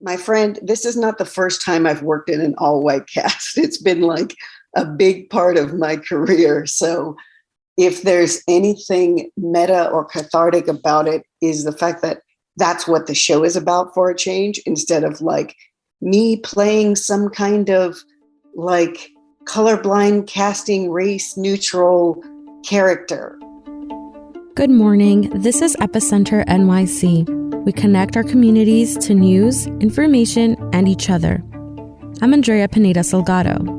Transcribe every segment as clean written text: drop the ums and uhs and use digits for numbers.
My friend, this is not the first time I've worked in an all-white cast. It's been like a big part of my career. So if there's anything meta or cathartic about it, is the fact that that's what the show is about for a change, instead of like me playing some kind of like colorblind casting race neutral character. Good morning. This is Epicenter NYC. We connect our communities to news, information, and each other. I'm Andrea Pineda-Salgado.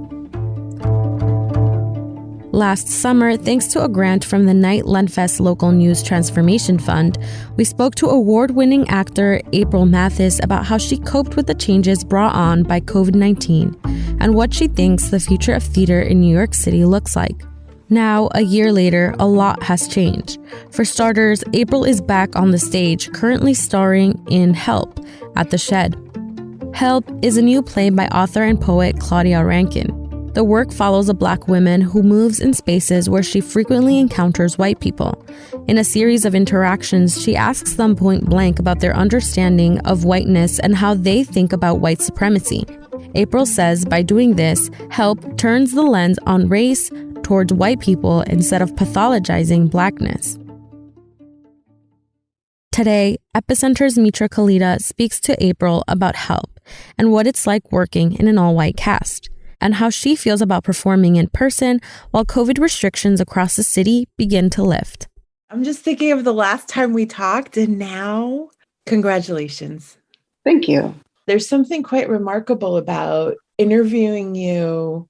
Last summer, thanks to a grant from the Knight Lenfest Local News Transformation Fund, we spoke to award-winning actor April Matthis about how she coped with the changes brought on by COVID-19 and what she thinks the future of theater in New York City looks like. Now, a year later, a lot has changed. For starters, April is back on the stage, currently starring in Help at the Shed. Help is a new play by author and poet Claudia Rankine. The work follows a Black woman who moves in spaces where she frequently encounters white people. In a series of interactions, she asks them point blank about their understanding of whiteness and how they think about white supremacy. April says by doing this, Help turns the lens on race towards white people instead of pathologizing Blackness. Today, Epicenter's Mitra Kalita speaks to April about Help and what it's like working in an all-white cast, and how she feels about performing in person while COVID restrictions across the city begin to lift. I'm just thinking of the last time we talked, and now, congratulations. Thank you. There's something quite remarkable about interviewing you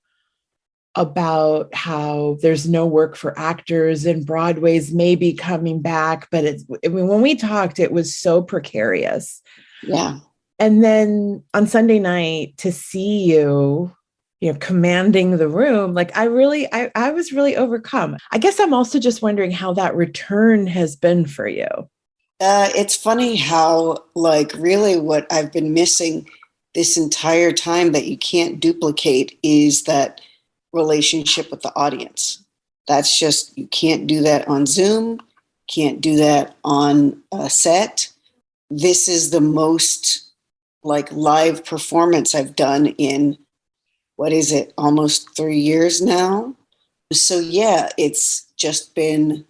about how there's no work for actors and Broadway's maybe coming back, but when we talked, it was so precarious. Yeah. And then on Sunday night to see you commanding the room, like I was really overcome. I guess I'm also just wondering how that return has been for you. It's funny how, like, really what I've been missing this entire time that you can't duplicate is that relationship with the audience. That's just, you can't do that on Zoom, can't do that on a set. This is the most like live performance I've done in, what is it, almost 3 years now? So yeah, it's just been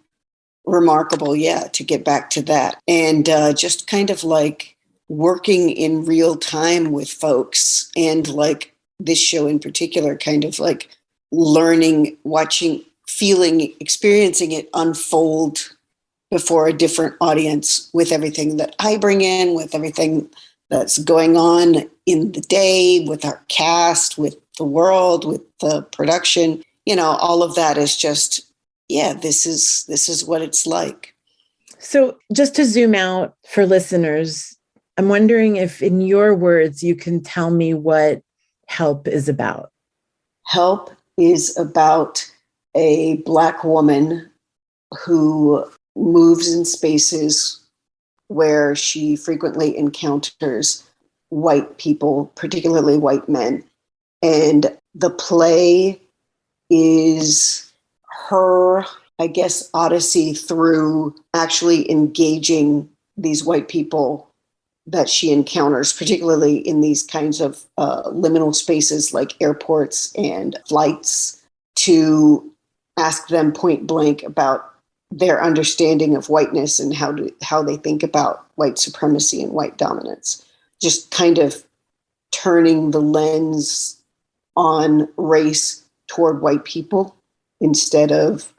remarkable, to get back to that. And just kind of like working in real time with folks, and like this show in particular, kind of like learning, watching, feeling, experiencing it unfold before a different audience, with everything that I bring in, with everything that's going on in the day, with our cast, with the world, with the production. All of that is just, this is what it's like. So just to zoom out for listeners, I'm wondering if in your words, you can tell me what Help is about. Help is about a Black woman who moves in spaces where she frequently encounters white people, particularly white men. And the play is her, I guess, odyssey through actually engaging these white people that she encounters, particularly in these kinds of liminal spaces like airports and flights, to ask them point blank about their understanding of whiteness and how they think about white supremacy and white dominance. Just kind of turning the lens on race toward white people instead of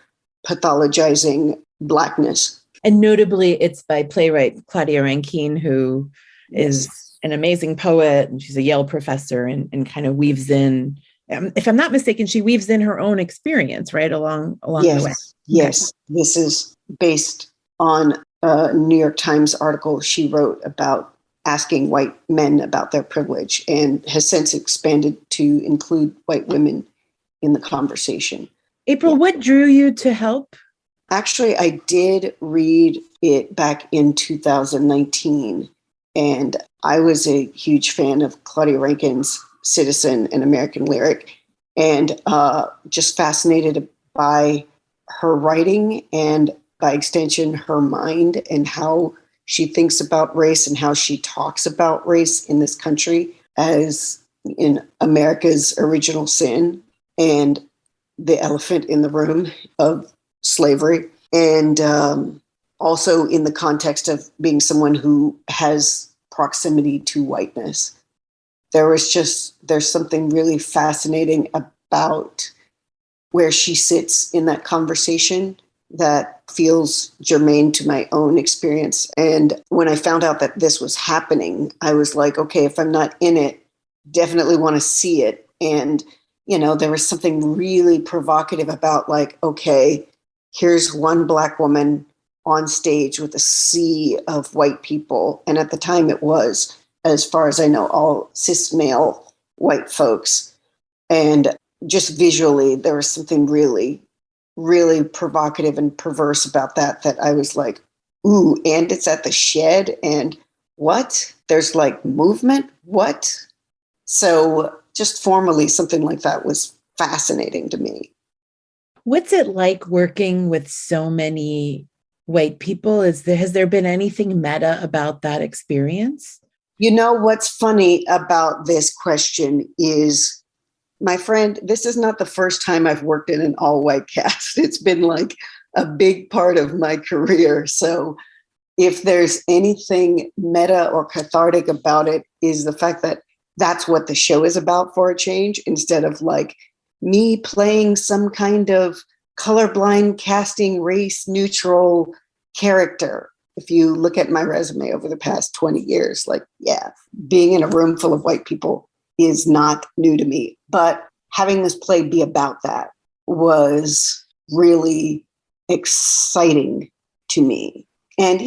pathologizing Blackness. And notably, it's by playwright Claudia Rankine, who is an amazing poet, and she's a Yale professor, and kind of weaves in, if I'm not mistaken, she weaves in her own experience, right, along the way. Yes. This is based on a New York Times article she wrote about asking white men about their privilege, and has since expanded to include white women in the conversation. April, what drew you to Help? Actually, I did read it back in 2019, and I was a huge fan of Claudia Rankine's Citizen and American Lyric, and just fascinated by her writing and, by extension, her mind, and how she thinks about race and how she talks about race in this country as in America's original sin and the elephant in the room of slavery. And also in the context of being someone who has proximity to whiteness. There's something really fascinating about where she sits in that conversation that feels germane to my own experience. And when I found out that this was happening, I was like, okay, if I'm not in it, definitely want to see it. And, there was something really provocative about like, okay, here's one Black woman on stage with a sea of white people. And at the time it was, as far as I know, all cis male white folks. And just visually, there was something really, really provocative and perverse about that I was like, ooh, and it's at the Shed, and what? There's like movement? What? So just formally, something like that was fascinating to me. What's it like working with so many white people? Has there been anything meta about that experience? What's funny about this question is, my friend, this is not the first time I've worked in an all-white cast. It's been like a big part of my career. So if there's anything meta or cathartic about it, is the fact that that's what the show is about for a change, instead of like me playing some kind of colorblind casting race neutral character. If you look at my resume over the past 20 years, like, yeah, being in a room full of white people is not new to me. But having this play be about that was really exciting to me. And,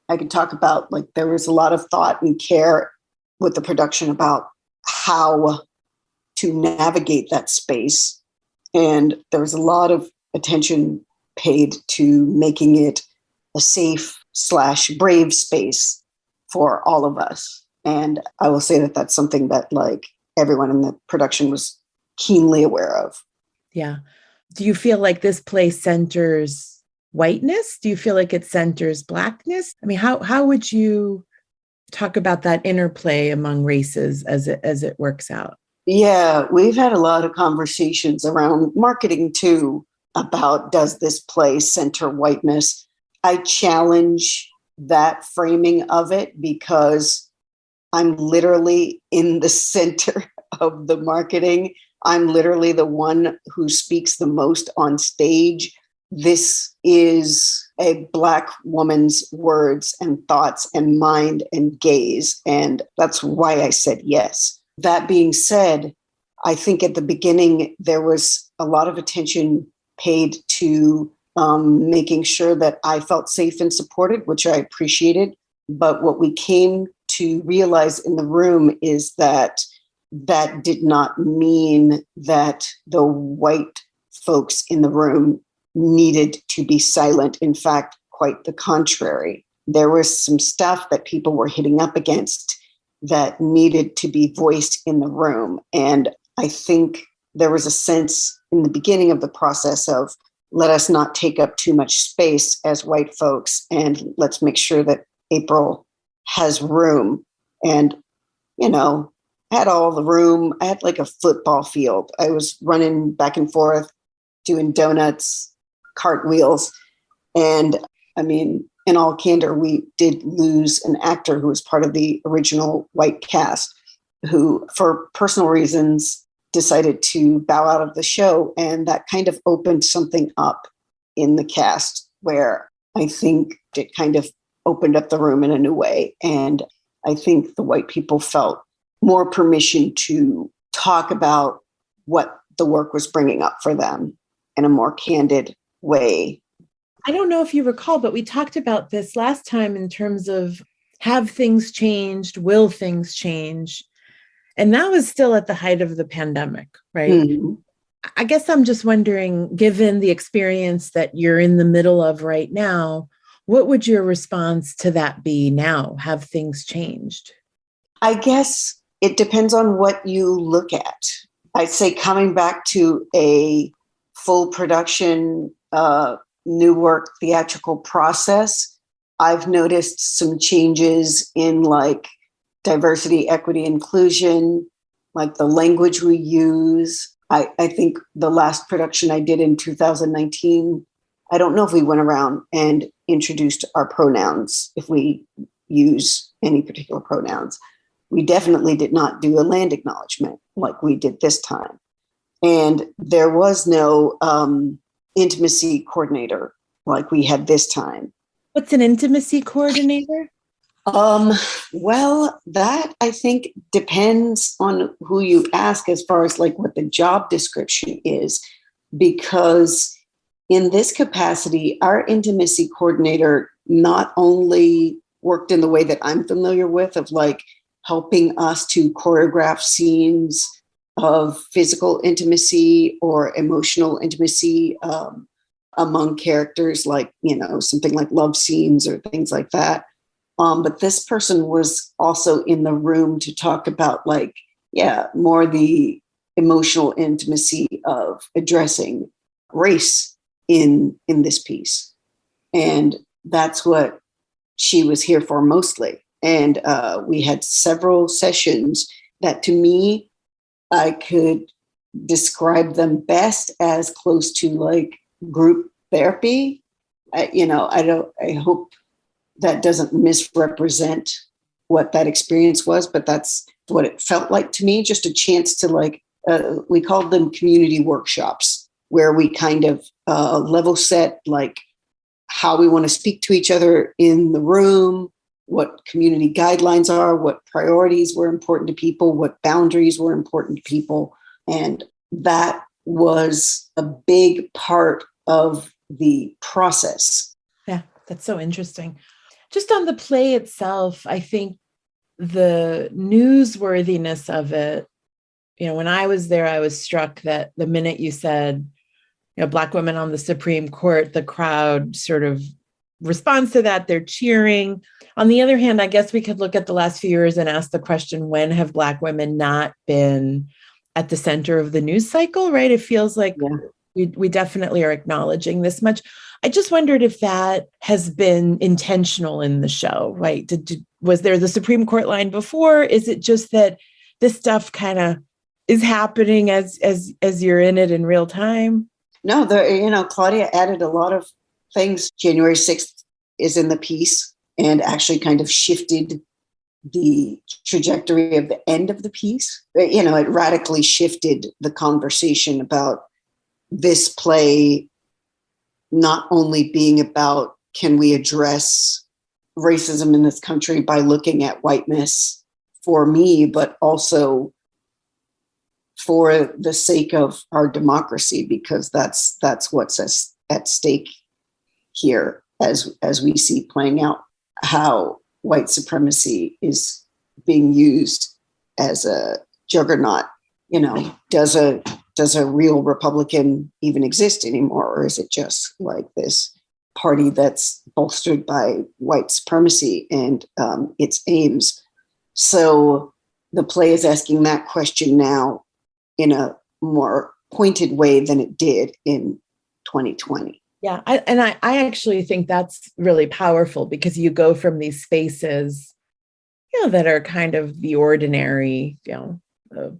I could talk about, like, there was a lot of thought and care with the production about how to navigate that space. And there was a lot of attention paid to making it a safe/brave space for all of us. And I will say that that's something that like everyone in the production was keenly aware of. Yeah. Do you feel like this play centers whiteness? Do you feel like it centers Blackness? I mean, how would you talk about that interplay among races as it works out? Yeah, we've had a lot of conversations around marketing too about, does this play center whiteness? I challenge that framing of it because I'm literally in the center of the marketing. I'm literally the one who speaks the most on stage. This is a Black woman's words and thoughts and mind and gaze. And that's why I said yes. That being said, I think at the beginning, there was a lot of attention paid to making sure that I felt safe and supported, which I appreciated. But what we came to realize in the room is that that did not mean that the white folks in the room needed to be silent. In fact, quite the contrary. There was some stuff that people were hitting up against that needed to be voiced in the room. And I think there was a sense in the beginning of the process of, let us not take up too much space as white folks, and let's make sure that April has room. And, I had all the room. I had like a football field. I was running back and forth, doing donuts, cartwheels. And I mean, in all candor, we did lose an actor who was part of the original white cast, who, for personal reasons, decided to bow out of the show. And that kind of opened something up in the cast where I think it kind of opened up the room in a new way. And I think the white people felt more permission to talk about what the work was bringing up for them in a more candid way. I don't know if you recall, but we talked about this last time in terms of, have things changed? Will things change? And that was still at the height of the pandemic, right? Mm-hmm. I guess I'm just wondering, given the experience that you're in the middle of right now, what would your response to that be now? Have things changed? I guess it depends on what you look at. I'd say coming back to a full production, new work theatrical process, I've noticed some changes in like diversity, equity, inclusion, like the language we use. I think the last production I did in 2019, I don't know if we went around and introduced our pronouns, if we use any particular pronouns. We definitely did not do a land acknowledgement like we did this time. And there was no intimacy coordinator like we had this time. What's an intimacy coordinator? Well, that I think depends on who you ask as far as like what the job description is, because in this capacity, our intimacy coordinator not only worked in the way that I'm familiar with of like helping us to choreograph scenes of physical intimacy or emotional intimacy among characters, like, you know, something like love scenes or things like that. But this person was also in the room to talk about like, yeah, more the emotional intimacy of addressing race in this piece. And that's what she was here for mostly. And we had several sessions that, to me, I could describe them best as close to like group therapy. I hope that doesn't misrepresent what that experience was, but that's what it felt like to me. Just a chance to like, we called them community workshops, where we kind of level set like how we want to speak to each other in the room, what community guidelines are, what priorities were important to people, what boundaries were important to people. And that was a big part of the process. Yeah, that's so interesting. Just on the play itself, I think the newsworthiness of it, you know, when I was there, I was struck that the minute you said, you know, Black women on the Supreme Court, the crowd sort of responds to that. They're cheering. On the other hand, I guess we could look at the last few years and ask the question, when have Black women not been at the center of the news cycle, right? It feels like we definitely are acknowledging this much. I just wondered if that has been intentional in the show, right? Was there the Supreme Court line before? Is it just that this stuff kind of is happening as you're in it in real time? No, Claudia added a lot of things. January 6th is in the piece and actually kind of shifted the trajectory of the end of the piece. You know, it radically shifted the conversation about this play not only being about, can we address racism in this country by looking at whiteness for me, but also for the sake of our democracy, because that's what's at stake here as we see playing out how white supremacy is being used as a juggernaut. You know, does a real Republican even exist anymore? Or is it just like this party that's bolstered by white supremacy and its aims? So the play is asking that question now in a more pointed way than it did in 2020. Yeah, I actually think that's really powerful, because you go from these spaces, you know, that are kind of the ordinary, you know, the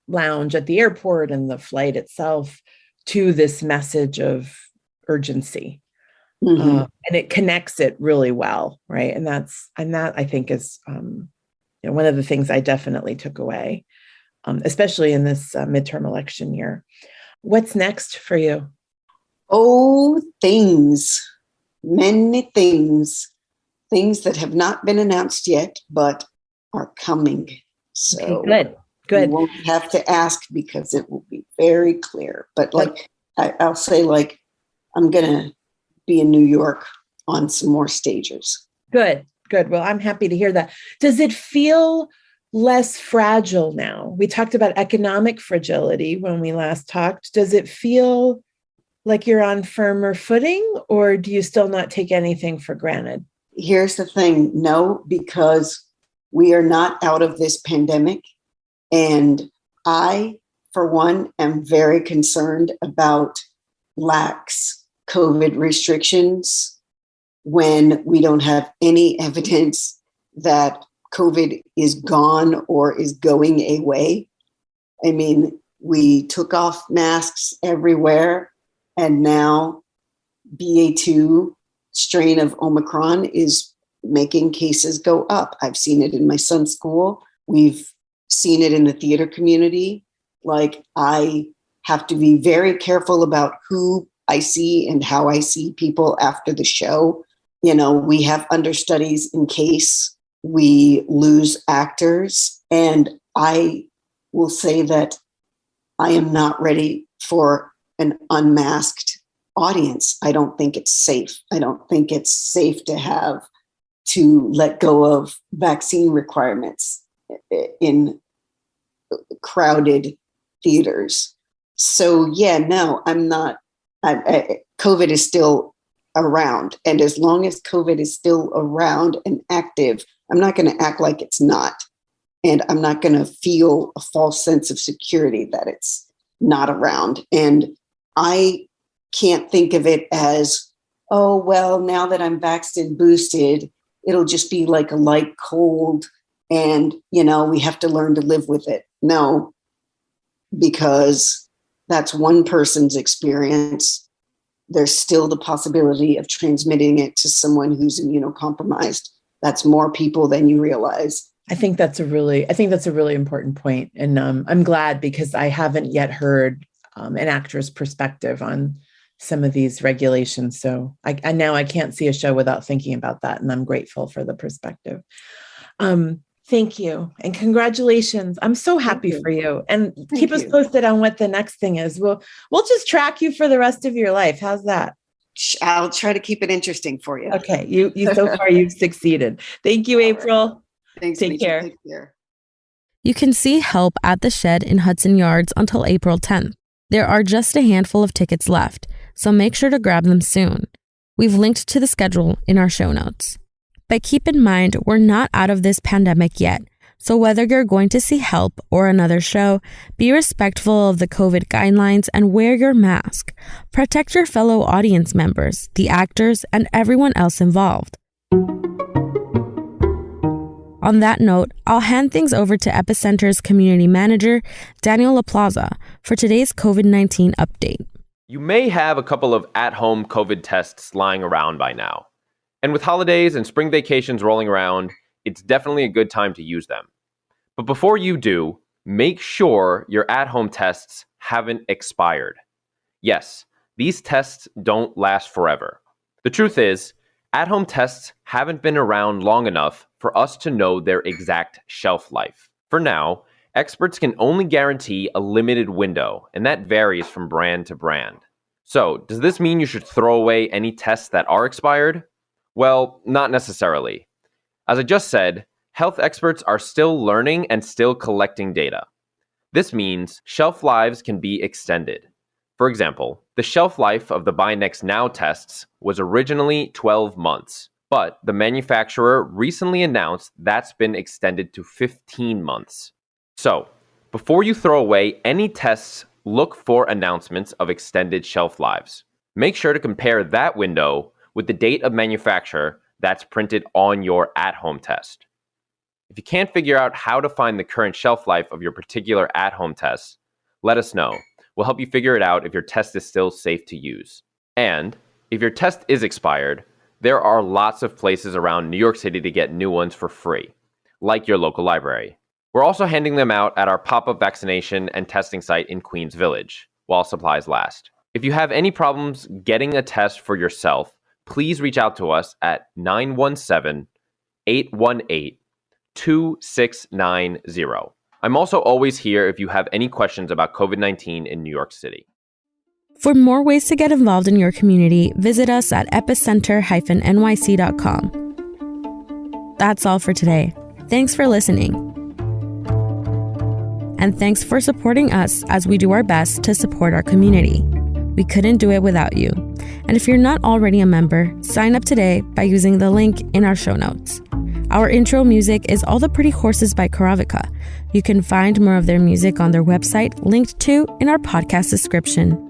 lounge at the airport and the flight itself, to this message of urgency. Mm-hmm. And it connects it really well, right? And that I think is you know, one of the things I definitely took away, especially in this midterm election year. What's next for you? Oh, many things that have not been announced yet, but are coming. So okay, good. You won't have to ask, because it will be very clear. But like, I'll say, like, I'm going to be in New York on some more stages. Good. Well, I'm happy to hear that. Does it feel less fragile now? We talked about economic fragility when we last talked. Does it feel like you're on firmer footing, or do you still not take anything for granted? Here's the thing. No, because we are not out of this pandemic. And I, for one, am very concerned about lax COVID restrictions when we don't have any evidence that COVID is gone or is going away. I mean, we took off masks everywhere, and now BA2 strain of Omicron is making cases go up. I've seen it in my son's school. We've seen it in the theater community. Like, I have to be very careful about who I see and how I see people after the show. You know, we have understudies in case we lose actors. And I will say that I am not ready for an unmasked audience. I don't think it's safe. I don't think it's safe to let go of vaccine requirements in crowded theaters. So yeah, no, I'm not. COVID is still around. And as long as COVID is still around and active, I'm not going to act like it's not. And I'm not going to feel a false sense of security that it's not around. And I can't think of it as, oh, well, now that I'm vaxxed and boosted, it'll just be like a light cold and, you know, we have to learn to live with it. No, because that's one person's experience. There's still the possibility of transmitting it to someone who's immunocompromised. That's more people than you realize. I think that's a really important point. And I'm glad, because I haven't yet heard an actor's perspective on some of these regulations. So I can't see a show without thinking about that. And I'm grateful for the perspective. Thank you. And congratulations. I'm so happy for you. And keep us posted on what the next thing is. We'll just track you for the rest of your life. How's that? I'll try to keep it interesting for you. Okay. You so far you've succeeded. Thank you, April. Thanks. Take care. Take care. You can see Help at the Shed in Hudson Yards until April 10th. There are just a handful of tickets left, so make sure to grab them soon. We've linked to the schedule in our show notes. But keep in mind, we're not out of this pandemic yet, so whether you're going to see Help or another show, be respectful of the COVID guidelines and wear your mask. Protect your fellow audience members, the actors, and everyone else involved. On that note, I'll hand things over to Epicenter's community manager, Daniel LaPlaza, for today's COVID-19 update. You may have a couple of at-home COVID tests lying around by now. And with holidays and spring vacations rolling around, it's definitely a good time to use them. But before you do, make sure your at-home tests haven't expired. Yes, these tests don't last forever. The truth is, at-home tests haven't been around long enough for us to know their exact shelf life. For now, experts can only guarantee a limited window, and that varies from brand to brand. So, does this mean you should throw away any tests that are expired? Well, not necessarily. As I just said, health experts are still learning and still collecting data. This means shelf lives can be extended. For example, the shelf life of the Buy Next Now tests was originally 12 months, but the manufacturer recently announced that's been extended to 15 months. So, before you throw away any tests, look for announcements of extended shelf lives. Make sure to compare that window with the date of manufacture that's printed on your at-home test. If you can't figure out how to find the current shelf life of your particular at-home test, let us know. We'll help you figure it out if your test is still safe to use. And if your test is expired, there are lots of places around New York City to get new ones for free, like your local library. We're also handing them out at our pop-up vaccination and testing site in Queens Village, while supplies last. If you have any problems getting a test for yourself, please reach out to us at 917-818-2690. I'm also always here if you have any questions about COVID-19 in New York City. For more ways to get involved in your community, visit us at epicenter-nyc.com. That's all for today. Thanks for listening. And thanks for supporting us as we do our best to support our community. We couldn't do it without you. And if you're not already a member, sign up today by using the link in our show notes. Our intro music is All the Pretty Horses by Karavika. You can find more of their music on their website, linked to in our podcast description.